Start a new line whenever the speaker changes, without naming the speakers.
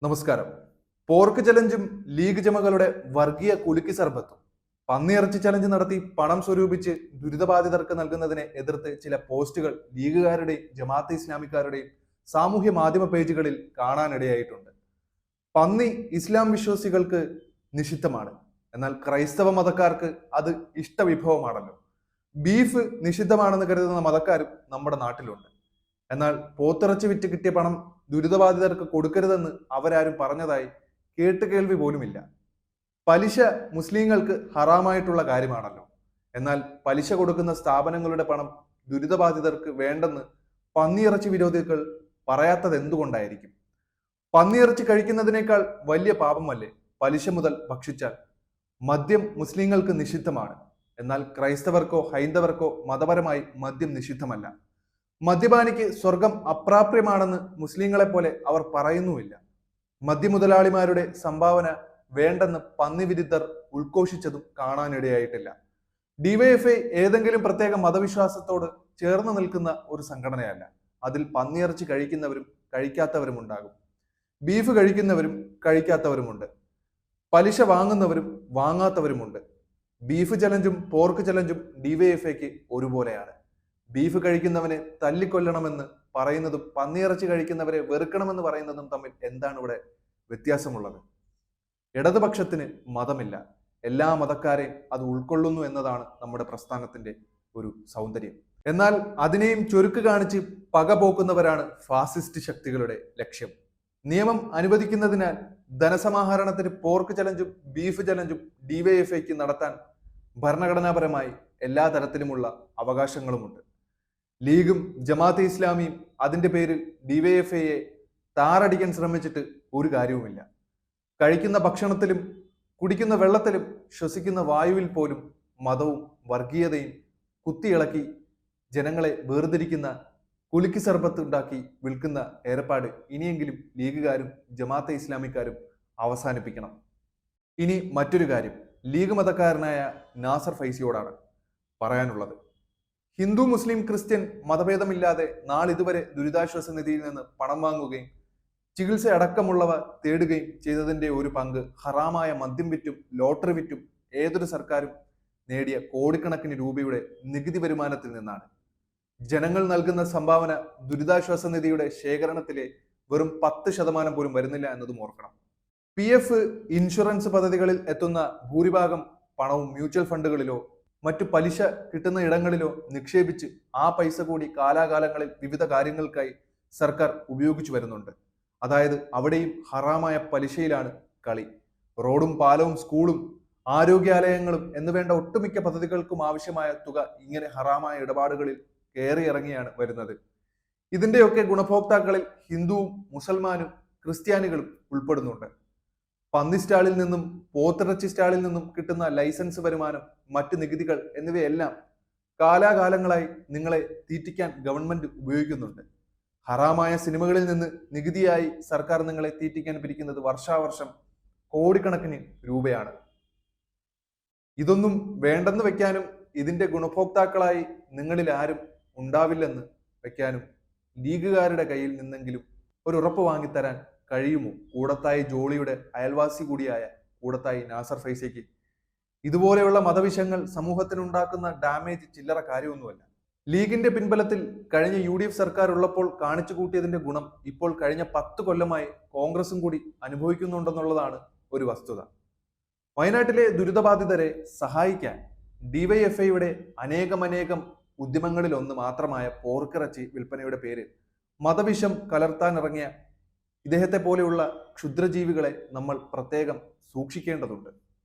നമസ്കാരം. Pork ചലഞ്ചും league ജമകളുടെ വർഗീയ കുലുക്കി സർബത്തും പന്നിയിറച്ചി ചലഞ്ച് നടത്തി പണം സ്വരൂപിച്ച് ദുരിതബാധിതർക്ക് നൽകുന്നതിനെ എതിർത്ത് ചില പോസ്റ്റുകൾ ലീഗുകാരുടെയും ജമാഅത്തെ ഇസ്ലാമിക്കാരുടെയും സാമൂഹ്യ മാധ്യമ പേജുകളിൽ കാണാനിടയായിട്ടുണ്ട്. പന്നി ഇസ്ലാം വിശ്വാസികൾക്ക് നിഷിദ്ധമാണ്, എന്നാൽ ക്രൈസ്തവ മതക്കാർക്ക് അത് ഇഷ്ടവിഭവമാണല്ലോ. ബീഫ് നിഷിദ്ധമാണെന്ന് കരുതുന്ന മതക്കാരും നമ്മുടെ നാട്ടിലുണ്ട്. എന്നാൽ പോത്തിറച്ചി വിറ്റ് കിട്ടിയ പണം ദുരിതബാധിതർക്ക് കൊടുക്കരുതെന്ന് അവരാരും പറഞ്ഞതായി കേട്ടുകേൾവി പോലുമില്ല. പലിശ മുസ്ലിങ്ങൾക്ക് ഹറാമായിട്ടുള്ള കാര്യമാണല്ലോ. എന്നാൽ പലിശ കൊടുക്കുന്ന സ്ഥാപനങ്ങളുടെ പണം ദുരിതബാധിതർക്ക് വേണ്ടെന്ന് പന്നിയിറച്ചി വിരോധികൾ പറയാത്തത് എന്തുകൊണ്ടായിരിക്കും? പന്നിയിറച്ചി കഴിക്കുന്നതിനേക്കാൾ വലിയ പാപമല്ലേ പലിശ മുതൽ ഭക്ഷിച്ചാൽ? മദ്യം മുസ്ലിങ്ങൾക്ക് നിഷിദ്ധമാണ്, എന്നാൽ ക്രൈസ്തവർക്കോ ഹൈന്ദവർക്കോ മതപരമായി മദ്യം നിഷിദ്ധമല്ല. മദ്യപാനിക്ക് സ്വർഗം അപ്രാപ്യമാണെന്ന് മുസ്ലിങ്ങളെ പോലെ അവർ പറയുന്നുമില്ല. മദ്യമുതലാളിമാരുടെ സംഭാവന വേണ്ടെന്ന് പന്നി വിരുദ്ധർ ഉദ്ഘോഷിച്ചതും കാണാനിടയായിട്ടില്ല. ഡിവൈഎഫ്ഐ ഏതെങ്കിലും പ്രത്യേക മതവിശ്വാസത്തോട് ചേർന്ന് നിൽക്കുന്ന ഒരു സംഘടനയല്ല. അതിൽ പന്നിയിറച്ചി കഴിക്കുന്നവരും കഴിക്കാത്തവരും ഉണ്ടാകും. ബീഫ് കഴിക്കുന്നവരും കഴിക്കാത്തവരുമുണ്ട്. പലിശ വാങ്ങുന്നവരും വാങ്ങാത്തവരുമുണ്ട്. ബീഫ് ചലഞ്ചും പോർക്ക് ചലഞ്ചും ഡിവൈഎഫ്ഐക്ക് ഒരുപോലെയാണ്. ബീഫ് കഴിക്കുന്നവനെ തല്ലിക്കൊല്ലണമെന്ന് പറയുന്നതും പന്നിയിറച്ചി കഴിക്കുന്നവരെ വെറുക്കണമെന്ന് പറയുന്നതും തമ്മിൽ എന്താണ് ഇവിടെ വ്യത്യാസമുള്ളത്? ഇടതുപക്ഷത്തിന് മതമില്ല, എല്ലാ മതക്കാരെയും അത് ഉൾക്കൊള്ളുന്നു എന്നതാണ് നമ്മുടെ പ്രസ്ഥാനത്തിന്റെ ഒരു സൗന്ദര്യം. എന്നാൽ അതിനെയും ചുരുക്ക് കാണിച്ച് പക പോക്കുന്നവരാണ് ഫാസിസ്റ്റ് ശക്തികളുടെ ലക്ഷ്യം. നിയമം അനുവദിക്കുന്നതിനാൽ ധനസമാഹരണത്തിന് പോർക്ക് ചലഞ്ചും ബീഫ് ചലഞ്ചും ഡിവൈഎഫ്ഐക്ക് നടത്താൻ ഭരണഘടനാപരമായി എല്ലാ തരത്തിലുമുള്ള അവകാശങ്ങളുമുണ്ട്. ലീഗും ജമാഅത്തെ ഇസ്ലാമിയും അതിന്റെ പേരിൽ ഡിവൈഎഫ്ഐയെ താറടിക്കാൻ ശ്രമിച്ചിട്ട് ഒരു കാര്യവുമില്ല. കഴിക്കുന്ന ഭക്ഷണത്തിലും കുടിക്കുന്ന വെള്ളത്തിലും ശ്വസിക്കുന്ന വായുവിൽ പോലും മതവും വർഗീയതയും കുത്തിയിളക്കി ജനങ്ങളെ വേർതിരിക്കുന്ന കുലുക്കി സർബത്ത് ഉണ്ടാക്കി വിൽക്കുന്ന ഏർപ്പാട് ഇനിയെങ്കിലും ലീഗുകാരും ജമാഅത്തെ ഇസ്ലാമിക്കാരും അവസാനിപ്പിക്കണം. ഇനി മറ്റൊരു കാര്യം ലീഗ് മതക്കാരനായ നാസർ ഫൈസിയോടാണ് പറയാനുള്ളത്. ഹിന്ദു മുസ്ലിം ക്രിസ്ത്യൻ മതഭേദമില്ലാതെ നാളിതുവരെ ദുരിതാശ്വാസ നിധിയിൽ നിന്ന് പണം വാങ്ങുകയും ചികിത്സ അടക്കമുള്ളവ തേടുകയും ചെയ്തതിന്റെ ഒരു പങ്ക് ഹറാമായ മദ്യം വിറ്റും ലോട്ടറി വിറ്റും ഏതൊരു സർക്കാരും നേടിയ കോടിക്കണക്കിന് രൂപയുടെ നികുതി വരുമാനത്തിൽ നിന്നാണ്. ജനങ്ങൾ നൽകുന്ന സംഭാവന ദുരിതാശ്വാസ നിധിയുടെ ശേഖരണത്തിലെ വെറും 10% പോലും വരുന്നില്ല എന്നതും ഓർക്കണം. PF ഇൻഷുറൻസ് പദ്ധതികളിൽ എത്തുന്ന ഭൂരിഭാഗം പണവും മ്യൂച്വൽ ഫണ്ടുകളിലോ മറ്റു പലിശ കിട്ടുന്ന ഇടങ്ങളിലോ നിക്ഷേപിച്ച് ആ പൈസ കൂടി കാലാകാലങ്ങളിൽ വിവിധ കാര്യങ്ങൾക്കായി സർക്കാർ ഉപയോഗിച്ചു വരുന്നുണ്ട്. അതായത് അവിടെയും ഹറാമായ പലിശയിലാണ് കളി. റോഡും പാലവും സ്കൂളും ആരോഗ്യാലയങ്ങളും എന്നുവേണ്ട ഒട്ടുമിക്ക പദ്ധതികൾക്കും ആവശ്യമായ തുക ഇങ്ങനെ ഹറാമായ ഇടപാടുകളിൽ കയറിയിറങ്ങിയാണ് വരുന്നത്. ഇതിന്റെയൊക്കെ ഗുണഭോക്താക്കളിൽ ഹിന്ദുവും മുസൽമാനും ക്രിസ്ത്യാനികളും ഉൾപ്പെടുന്നുണ്ട്. പന്നി സ്റ്റാളിൽ നിന്നും പോത്തിറച്ചി സ്റ്റാളിൽ നിന്നും കിട്ടുന്ന ലൈസൻസ് വരുമാനം, മറ്റ് നികുതികൾ എന്നിവയെല്ലാം കാലാകാലങ്ങളായി നിങ്ങളെ തീറ്റിക്കാൻ ഗവൺമെന്റ് ഉപയോഗിക്കുന്നുണ്ട്. ഹറാമായ സിനിമകളിൽ നിന്ന് നികുതിയായി സർക്കാർ നിങ്ങളെ തീറ്റിക്കാൻ പിരിക്കുന്നത് വർഷാവർഷം കോടിക്കണക്കിന് രൂപയാണ്. ഇതൊന്നും വേണ്ടെന്ന് വെക്കാനും ഇതിന്റെ ഗുണഭോക്താക്കളായി നിങ്ങളിൽ ആരും ഉണ്ടാവില്ലെന്ന് വെക്കാനും ലീഗുകാരുടെ കയ്യിൽ നിന്നെങ്കിലും ഒരു ഉറപ്പ് വാങ്ങിത്തരാൻ കഴിയുമോ കൂടത്തായി ജോളിയുടെ അയൽവാസി കൂടിയായ കൂടത്തായി നാസർ ഫൈസിക്ക്? ഇതുപോലെയുള്ള മതവിഷയങ്ങൾ സമൂഹത്തിനുണ്ടാക്കുന്ന ഡാമേജ് ചില്ലറ കാര്യമൊന്നുമല്ല. ലീഗിന്റെ പിൻബലത്തിൽ കഴിഞ്ഞ UDF സർക്കാർ ഉള്ളപ്പോൾ കാണിച്ചു കൂട്ടിയതിന്റെ ഗുണം ഇപ്പോൾ കഴിഞ്ഞ 10 കൊല്ലമായി കോൺഗ്രസും കൂടി അനുഭവിക്കുന്നുണ്ടെന്നുള്ളതാണ് ഒരു വസ്തുത. വയനാട്ടിലെ ദുരിതബാധിതരെ സഹായിക്കാൻ ഡിവൈഎഫ്ഐയുടെ അനേകം ഉദ്യമങ്ങളിൽ ഒന്ന് മാത്രമായ പോർക്കിറച്ചി വിൽപ്പനയുടെ പേരിൽ മതവിഷം കലർത്താനിറങ്ങിയ ഇദ്ദേഹത്തെ പോലെയുള്ള ക്ഷുദ്രജീവികളെ നമ്മൾ പ്രത്യേകം സൂക്ഷിക്കേണ്ടതുണ്ട്.